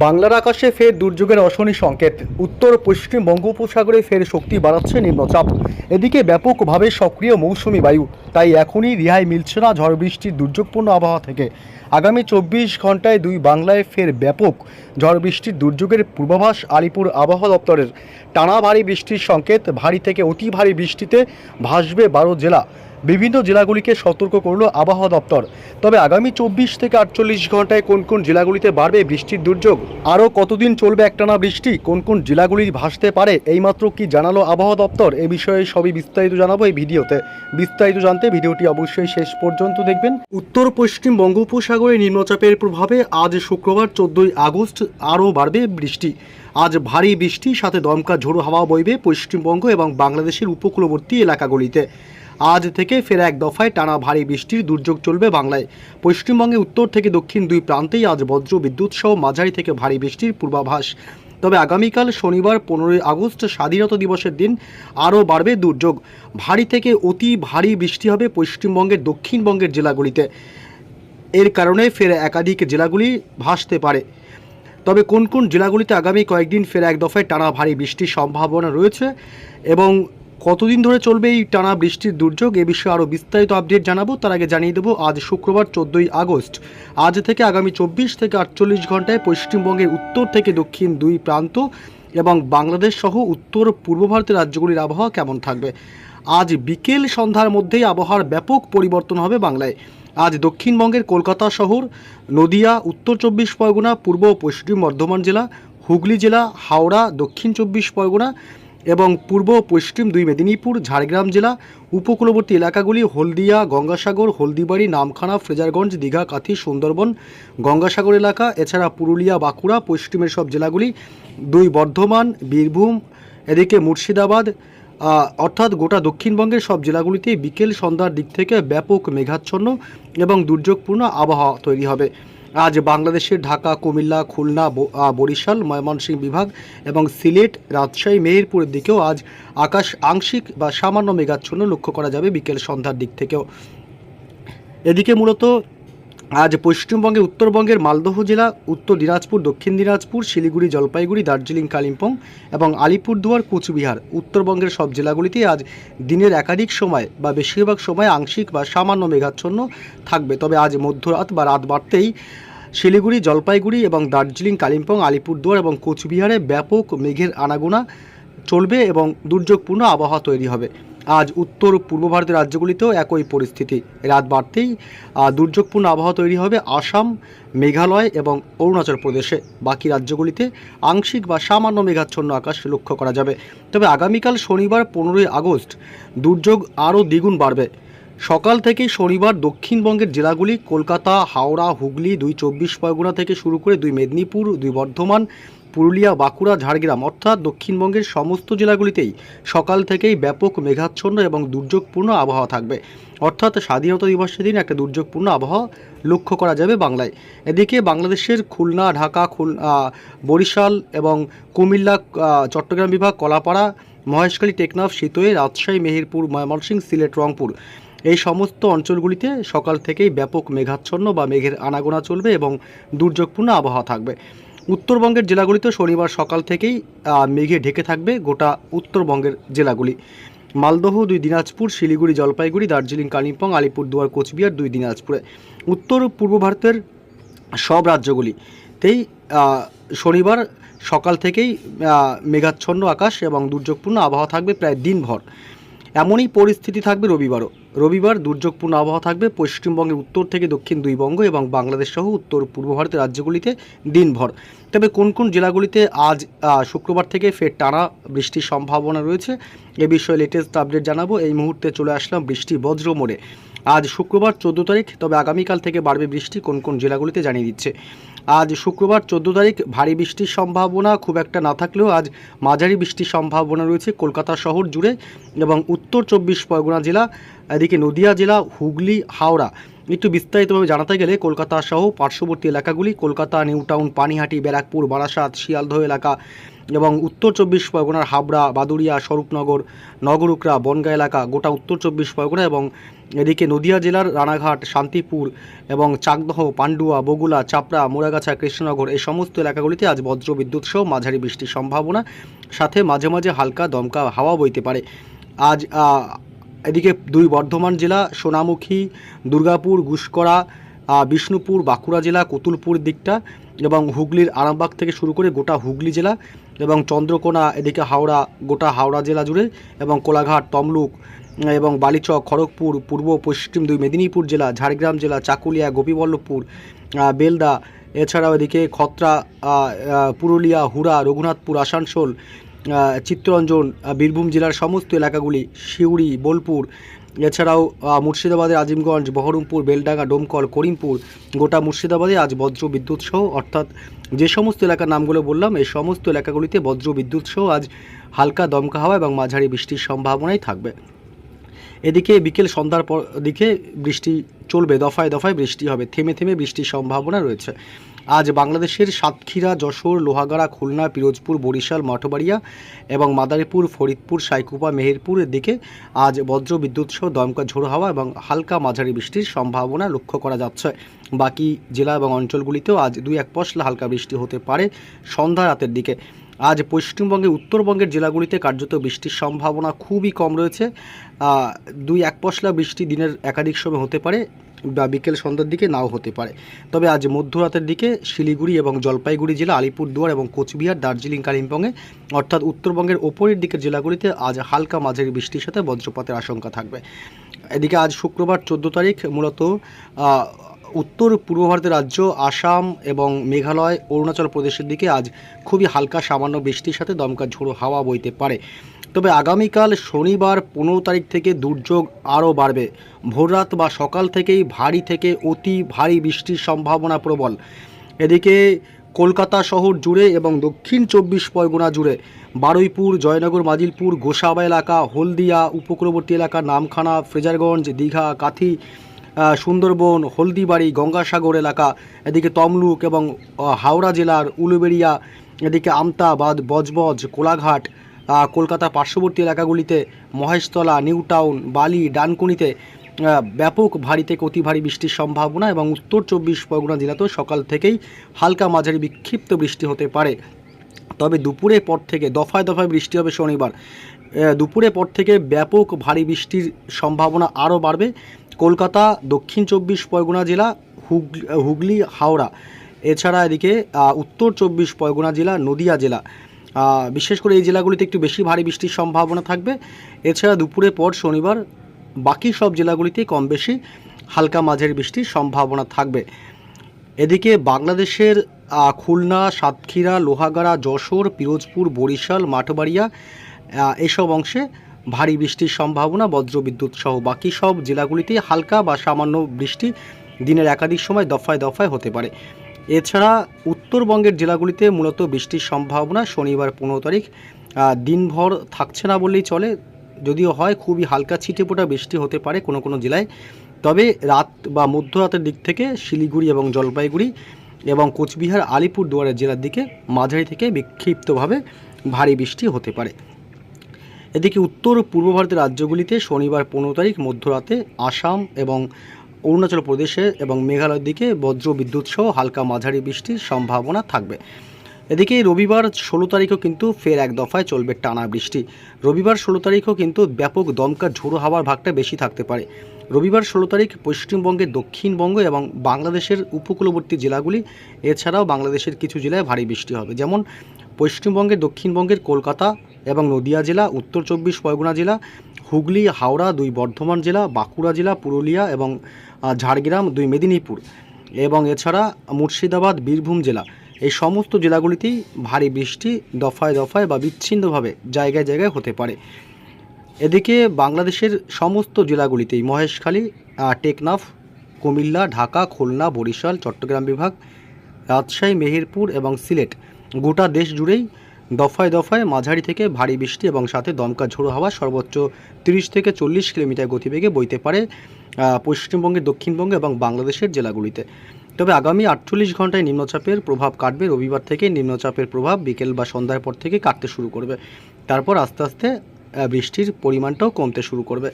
বাংলার আকাশে ফের দুর্যোগের অশনি সংকেত। উত্তর পশ্চিম বঙ্গোপসাগরে ফের শক্তি বাড়াচ্ছে নিম্নচাপ। এদিকে ব্যাপকভাবে সক্রিয় মৌসুমি বায়ু, তাই এখনই রেহাই মিলছে না ঝড় বৃষ্টির দুর্যোগপূর্ণ আবহাওয়া থেকে। আগামী 24 ঘন্টায় দুই বাংলায় ফের ব্যাপক ঝড় বৃষ্টির দুর্যোগের পূর্বাভাস আলিপুর আবহাওয়া দপ্তরের। টানা ভারী বৃষ্টির সংকেত, ভারী থেকে অতি ভারী বৃষ্টিতে ভাসবে 12 জেলা। বিভিন্ন জেলাগুলিকে সতর্ক করল আবহাওয়া দপ্তর। তবে আগামী 24 থেকে 48 ঘন্টায় কোন কোন জেলাগুলিতে বাড়বে বৃষ্টির দুর্যোগ, আরও কতদিন চলবে একটানা বৃষ্টি, কোন কোন জেলাগুলি ভাসতে পারে, এইমাত্র কি জানালো আবহাওয়া দপ্তর, এ বিষয়ে সবই বিস্তারিত জানাবো এই ভিডিওতে। বিস্তারিত জানতে ভিডিওটি অবশ্যই শেষ পর্যন্ত দেখবেন। উত্তর পশ্চিম বঙ্গোপসাগরে নিম্নচাপের প্রভাবে আজ শুক্রবার 14 আগস্ট আরও বাড়বে বৃষ্টি। আজ ভারী বৃষ্টির সাথে দমকা ঝোড়ো হাওয়া বইবে পশ্চিমবঙ্গ এবং বাংলাদেশের উপকূলবর্তী এলাকাগুলিতে। আজ থেকে ফের এক দফায় টানা ভারী বৃষ্টির দুর্যোগ চলবে বাংলায়। পশ্চিমবঙ্গে উত্তর থেকে দক্ষিণ দুই প্রান্তেই আজ বজ্র বিদ্যুৎ সহ মাঝারি থেকে ভারী বৃষ্টির পূর্বাভাস। তবে আগামীকাল শনিবার 15 আগস্ট স্বাধীনতা দিবসের দিন আরও বাড়বে দুর্যোগ। ভারী থেকে অতি ভারী বৃষ্টি হবে পশ্চিমবঙ্গের দক্ষিণবঙ্গের জেলাগুলিতে। এর কারণে ফের একাধিক জেলাগুলি ভাসতে পারে। তবে কোন কোন জেলাগুলিতে আগামী কয়েকদিন ফের এক দফায় টানা ভারী বৃষ্টির সম্ভাবনা রয়েছে এবং কতদিন ধরে চলবে এই টানা বৃষ্টির দুর্যোগ, এ বিষয়ে আরও বিস্তারিত আপডেট জানাবো। তার আগে জানিয়ে দেবো আজ শুক্রবার 14 আগস্ট আজ থেকে আগামী 24 থেকে 48 ঘন্টায় পশ্চিমবঙ্গের উত্তর থেকে দক্ষিণ দুই প্রান্ত এবং বাংলাদেশ সহ উত্তর পূর্ব ভারতের রাজ্যগুলির আবহাওয়া কেমন থাকবে। আজ বিকেল সন্ধ্যার মধ্যেই আবহাওয়ার ব্যাপক পরিবর্তন হবে বাংলায়। আজ দক্ষিণবঙ্গের কলকাতা শহর, নদিয়া, উত্তর 24 পরগনা, পূর্ব ও পশ্চিম বর্ধমান জেলা, হুগলি জেলা, হাওড়া, দক্ষিণ 24 পরগনা এবং পূর্ব ও পশ্চিম দুই মেদিনীপুর, ঝাড়গ্রাম জেলা, উপকূলবর্তী এলাকাগুলি হলদিয়া, গঙ্গাসাগর, হলদিবাড়ি, নামখানা, ফ্রেজারগঞ্জ, দীঘা, কাথি, সুন্দরবন, গঙ্গাসাগর এলাকা, এছাড়া পুরুলিয়া, বাঁকুড়া, পশ্চিমের সব জেলাগুলি, দুই বর্ধমান, বীরভূম, এদিকে মুর্শিদাবাদ, অর্থাৎ গোটা দক্ষিণবঙ্গের সব জেলাগুলিতে বিকেল সন্ধ্যার দিক থেকে ব্যাপক মেঘাচ্ছন্ন এবং দুর্যোগপূর্ণ আবহাওয়া তৈরি হবে। আজ বাংলাদেশের ঢাকা, কুমিল্লা, খুলনা, বরিশাল, ময়মনসিংহ বিভাগ এবং সিলেট, রাজশাহী, মেহেরপুরের দিকেও আজ আকাশ আংশিক বা সামান্য মেঘাচ্ছন্ন লক্ষ্য করা যাবে বিকেল সন্ধ্যার দিক থেকেও। এদিকে মূলত আজ পশ্চিমবঙ্গে উত্তরবঙ্গের মালদহ জেলা, উত্তর দিনাজপুর, দক্ষিণ দিনাজপুর, শিলিগুড়ি, জলপাইগুড়ি, দার্জিলিং, কালিম্পং এবং আলিপুরদুয়ার, কোচবিহার, উত্তরবঙ্গের সব জেলাগুলিতে আজ দিনের একাধিক সময় বা বেশিরভাগ সময় আংশিক বা সামান্য মেঘাচ্ছন্ন থাকবে। তবে আজ মধ্যরাত বা রাত বাড়তেই শিলিগুড়ি, জলপাইগুড়ি এবং দার্জিলিং, কালিম্পং, আলিপুরদুয়ার এবং কোচবিহারে ব্যাপক মেঘের আনাগোনা চলবে এবং দুর্যোগপূর্ণ আবহাওয়া তৈরি হবে। আজ উত্তর পূর্ব ভারতের রাজ্যগুলিতেও একই পরিস্থিতি। রাত বাড়তেই দুর্যোগপূর্ণ আবহাওয়া তৈরি হবে আসাম, মেঘালয় এবং অরুণাচল প্রদেশে। বাকি রাজ্যগুলিতে আংশিক বা সামান্য মেঘাচ্ছন্ন আকাশ লক্ষ্য করা যাবে। তবে আগামীকাল শনিবার 15 আগস্ট দুর্যোগ আরও দ্বিগুণ বাড়বে। সকাল থেকেই শনিবার দক্ষিণবঙ্গের জেলাগুলি কলকাতা, হাওড়া, হুগলি, দুই 24 পরগনা থেকে শুরু করে দুই মেদিনীপুর, দুই বর্ধমান, পুরুলিয়া, বাঁকুড়া, ঝাড়গ্রাম অর্থাৎ দক্ষিণবঙ্গের সমস্ত জেলাগুলিতেই সকাল থেকেই ব্যাপক মেঘাচ্ছন্ন এবং দুর্যোগপূর্ণ আবহাওয়া থাকবে। অর্থাৎ স্বাধীনতা দিবসের দিন একটা দুর্যোগপূর্ণ আবহাওয়া লক্ষ্য করা যাবে বাংলায়। এদিকে বাংলাদেশের খুলনা, ঢাকা, বরিশাল এবং কুমিল্লা, চট্টগ্রাম বিভাগ, কলাপাড়া, মহেশখালী, টেকনাফ, সিতোয়ে, রাজশাহী, মেহেরপুর, ময়মনসিংহ, সিলেট, রংপুর এই সমস্ত অঞ্চলগুলিতে সকাল থেকেই ব্যাপক মেঘাচ্ছন্ন বা মেঘের আনাগোনা চলবে এবং দুর্যোগপূর্ণ আবহাওয়া থাকবে। উত্তরবঙ্গের জেলাগুলিতে শনিবার সকাল থেকেই মেঘে ঢেকে থাকবে গোটা উত্তরবঙ্গের জেলাগুলি। মালদহ, দুই দিনাজপুর, শিলিগুড়ি, জলপাইগুড়ি, দার্জিলিং, কালিম্পং, আলিপুরদুয়ার, কোচবিহার, দুই দিনাজপুরে। উত্তর পূর্ব ভারতের সব রাজ্যগুলিতেই শনিবার সকাল থেকেই মেঘাচ্ছন্ন আকাশ এবং দুর্যোগপূর্ণ আবহাওয়া থাকবে প্রায় দিনভর। এমনই পরিস্থিতি থাকবে রবিবারও। রবিবার দুর্যোগপূর্ণ আবহাওয়া থাকবে পশ্চিমবঙ্গের উত্তর থেকে দক্ষিণ দুই বঙ্গ এবং বাংলাদেশ সহ উত্তর পূর্ব ভারতের রাজ্যগুলিতে দিনভর। তবে কোন কোন জেলাগুলিতে আজ শুক্রবার থেকে ফের টানা বৃষ্টির সম্ভাবনা রয়েছে এ বিষয়ে লেটেস্ট আপডেট জানাবো। এই মুহূর্তে চলে আসলাম বৃষ্টি বজ্র মোড়ে। আজ শুক্রবার 14 তারিখ, তবে আগামীকাল থেকে বাড়বে বৃষ্টি কোন কোন জেলাগুলিতে জানিয়ে দিচ্ছে। আজ শুক্রবার 14 তারিখ ভারী বৃষ্টির সম্ভাবনা খুব একটা না থাকলেও আজ মাঝারি বৃষ্টির সম্ভাবনা রয়েছে কলকাতা শহর জুড়ে এবং উত্তর 24 পরগনা জেলা, এদিকে নদিয়া জেলা, হুগলি, হাওড়া। একটু বিস্তারিতভাবে জানাতে গেলে কলকাতা সহ পার্শ্ববর্তী এলাকাগুলি কলকাতা, নিউ টাউন, পানিহাটি, ব্যারাকপুর, বারাসাত, শিয়ালদহ এলাকা এবং উত্তর 24 পরগনার হাবড়া, বাদুড়িয়া, স্বরূপনগর, নগরুকরা, বনগাঁ এলাকা, গোটা উত্তর 24 পরগনা এবং এদিকে নদিয়া জেলার রানাঘাট, শান্তিপুর এবং চাকদহ, পান্ডুয়া, বগুলা, চাপড়া, মোড়াগাছা, কৃষ্ণনগর এই সমস্ত এলাকাগুলিতে আজ বজ্র বিদ্যুৎ সহ মাঝারি বৃষ্টির সম্ভাবনা, সাথে মাঝে মাঝে হালকা দমকা হাওয়া বইতে পারে। আজ এদিকে দুই বর্ধমান জেলা সোনামুখী, দুর্গাপুর, গুসকরা, বিষ্ণুপুর, বাঁকুড়া জেলা, কতুলপুর দিকটা এবং হুগলির আরামবাগ থেকে শুরু করে গোটা হুগলি জেলা এবং চন্দ্রকোনা, এদিকে হাওড়া, গোটা হাওড়া জেলা জুড়ে এবং কোলাঘাট, তমলুক এবং বালিচক, খড়গপুর, পূর্ব পশ্চিম দুই মেদিনীপুর জেলা, ঝাড়গ্রাম জেলা, চাকুলিয়া, গোপীবল্লভপুর, বেলদা, এছাড়াও এদিকে খত্রা, পুরুলিয়া, হুড়া, রঘুনাথপুর, আসানসোল, চিত্তরঞ্জন, বীরভূম জেলার সমস্ত এলাকাগুলি, সিউড়ি, বোলপুর, এছাড়াও মুর্শিদাবাদের আজিমগঞ্জ, বহরমপুর, বেলডাঙ্গা, ডোমকল, করিমপুর, গোটা মুর্শিদাবাদে আজ বজ্র বিদ্যুৎ সহ, অর্থাৎ যে সমস্ত এলাকার নামগুলো বললাম এই সমস্ত এলাকাগুলিতে বজ্র বিদ্যুৎ সহ আজ হালকা দমকা হাওয়া এবং মাঝারি বৃষ্টির সম্ভাবনাই থাকবে। এদিকে বিকেল সন্ধ্যার পর দিকে বৃষ্টি চলবে, দফায় দফায় বৃষ্টি হবে, থেমে থেমে বৃষ্টির সম্ভাবনা রয়েছে। আজ বাংলাদেশের সাতক্ষীরা, যশোর, লোহাগাড়া, খুলনা, পিরোজপুর, বরিশাল, মঠবাড়িয়া এবং মাদারীপুর, ফরিদপুর, সাইকুপা, মেহেরপুরের দিকে আজ বজ্র বিদ্যুৎ সহ দমকা ঝোড়ো হাওয়া এবং হালকা মাঝারি বৃষ্টির সম্ভাবনা লক্ষ্য করা যাচ্ছে। বাকি জেলা এবং অঞ্চলগুলিতেও আজ 2-1 পশলা হালকা বৃষ্টি হতে পারে সন্ধ্যা রাতের দিকে। আজ পশ্চিমবঙ্গের উত্তরবঙ্গের জেলাগুলিতে কার্যত বৃষ্টির সম্ভাবনা খুবই কম রয়েছে। 2-1 পশলা বৃষ্টি দিনের একাধিক সময় হতে পারে বা বিকেল সন্ধ্যার দিকে নাও হতে পারে। তবে আজ মধ্যরাতের দিকে শিলিগুড়ি এবং জলপাইগুড়ি জেলা, আলিপুরদুয়ার এবং কোচবিহার, দার্জিলিং, কালিম্পংয়ে অর্থাৎ উত্তরবঙ্গের ওপরের দিকের জেলাগুলিতে আজ হালকা মাঝারি বৃষ্টির সাথে বজ্রপাতের আশঙ্কা থাকবে। এদিকে আজ শুক্রবার 14 তারিখ মূলত উত্তর পূর্ব ভারতের রাজ্য আসাম এবং মেঘালয়, অরুণাচল প্রদেশের দিকে আজ খুবই হালকা সামান্য বৃষ্টির সাথে দমকা ঝোড়ো হাওয়া বইতে পারে। তবে আগামীকাল শনিবার 15 তারিখ থেকে দুর্যোগ আরও বাড়বে। ভোররাত বা সকাল থেকেই ভারী থেকে অতি ভারী বৃষ্টির সম্ভাবনা প্রবল। এদিকে কলকাতা শহর জুড়ে এবং দক্ষিণ 24 পরগনা জুড়ে, বারুইপুর, জয়নগর, মাজিলপুর, গোসাবা এলাকা, হলদিয়া, উপকূলবর্তী এলাকা, নামখানা, ফ্রেজারগঞ্জ, দীঘা, কাথি, সুন্দরবন, হলদিবাড়ি, গঙ্গাসাগর এলাকা, এদিকে তমলুক এবং হাওড়া জেলার উলুবেড়িয়া, এদিকে আমতা, বজবজ, কোলাঘাট, কলকাতা পার্শ্ববর্তী এলাকাগুলিতে, মহেশতলা, নিউ টাউন, বালি, ডানকুনিতে ব্যাপক ভারী থেকে অতি ভারী বৃষ্টির সম্ভাবনা এবং উত্তর 24 পরগনা জেলাতেও সকাল থেকেই হালকা মাঝারি বিক্ষিপ্ত বৃষ্টি হতে পারে। তবে দুপুরের পর থেকে দফায় দফায় বৃষ্টি হবে শনিবার। দুপুরের পর থেকে ব্যাপক ভারী বৃষ্টির সম্ভাবনা আরও বাড়বে। কলকাতা, দক্ষিণ 24 পরগনা জেলা, হুগলি, হাওড়া, এছাড়া এদিকে উত্তর 24 পরগনা জেলা, নদিয়া জেলা, বিশেষ করে এই জেলাগুলিতে একটু বেশি ভারী বৃষ্টির সম্ভাবনা থাকবে। এছাড়া দুপুরের পর শনিবার বাকি সব জেলাগুলিতেই কম বেশি হালকা মাঝারি বৃষ্টির সম্ভাবনা থাকবে। এদিকে বাংলাদেশের খুলনা, সাতক্ষীরা, লোহাগাড়া, যশোর, পিরোজপুর, বরিশাল, মাঠবাড়িয়া এসব অংশে ভারী বৃষ্টির সম্ভাবনা বজ্রবিদ্যুৎ সহ। বাকি সব জেলাগুলিতেই হালকা বা সামান্য বৃষ্টি দিনের একাধিক সময় দফায় দফায় হতে পারে। এছাড়া উত্তরবঙ্গের জেলাগুলিতে মূলত বৃষ্টির সম্ভাবনা শনিবার 15 তারিখ দিনভর থাকছে না বললেই চলে, যদিও হয় খুবই হালকা ছিটেফোঁটা বৃষ্টি হতে পারে কোনো কোনো জেলায়। তবে রাত বা মধ্যরাতের দিক থেকে শিলিগুড়ি এবং জলপাইগুড়ি এবং কোচবিহার, আলিপুরদুয়ারের জেলার দিকে মাঝারি থেকে বিক্ষিপ্তভাবে ভারী বৃষ্টি হতে পারে। এদিকে উত্তর পূর্ব ভারতের রাজ্যগুলিতে শনিবার 15 তারিখ মধ্যরাতে আসাম এবং অরুণাচল প্রদেশে এবং মেঘালয়ের দিকে বজ্র বিদ্যুৎ সহ হালকা মাঝারি বৃষ্টির সম্ভাবনা থাকবে। এদিকে রবিবার 16 তারিখও কিন্তু ফের এক দফায় চলবে টানা বৃষ্টি। রবিবার 16 তারিখও কিন্তু ব্যাপক দমকা ঝোড়ো হাওয়ার ভাগটা বেশি থাকতে পারে। রবিবার 16 তারিখ পশ্চিমবঙ্গের দক্ষিণবঙ্গ এবং বাংলাদেশের উপকূলবর্তী জেলাগুলি এছাড়াও বাংলাদেশের কিছু জেলায় ভারী বৃষ্টি হবে, যেমন পশ্চিমবঙ্গের দক্ষিণবঙ্গের কলকাতা এবং নদিয়া জেলা, উত্তর 24 পরগনা জেলা, হুগলি, হাওড়া, 2 বর্ধমান জেলা, বাঁকুড়া জেলা, পুরুলিয়া এবং ঝাড়গ্রাম, 2 মেদিনীপুর এবং এছাড়া মুর্শিদাবাদ, বীরভূম জেলা, এই সমস্ত জেলাগুলিতেই ভারী বৃষ্টি দফায় দফায় বা বিচ্ছিন্নভাবে জায়গায় জায়গায় হতে পারে। এদিকে বাংলাদেশের সমস্ত জেলাগুলিতেই মহেশখালী, টেকনাফ, কুমিল্লা, ঢাকা, খুলনা, বরিশাল, চট্টগ্রাম বিভাগ, রাজশাহী, মেহেরপুর এবং সিলেট, গোটা দেশ জুড়েই দফায় দফায় মাঝারি থেকে ভারী বৃষ্টি এবং সাথে দমকা ঝোড়ো হাওয়া সর্বোচ্চ 30 থেকে 40 কিলোমিটার গতিবেগে বইতে পারে পশ্চিমবঙ্গের দক্ষিণবঙ্গ এবং বাংলাদেশের জেলাগুলিতে। তবে আগামী 48 ঘন্টায় নিম্নচাপের প্রভাব কাটবে। রবিবার থেকে নিম্নচাপের প্রভাব বিকেল বা সন্ধ্যার পর থেকে কাটতে শুরু করবে, তারপর আস্তে আস্তে বৃষ্টির পরিমাণটাও কমতে শুরু করবে।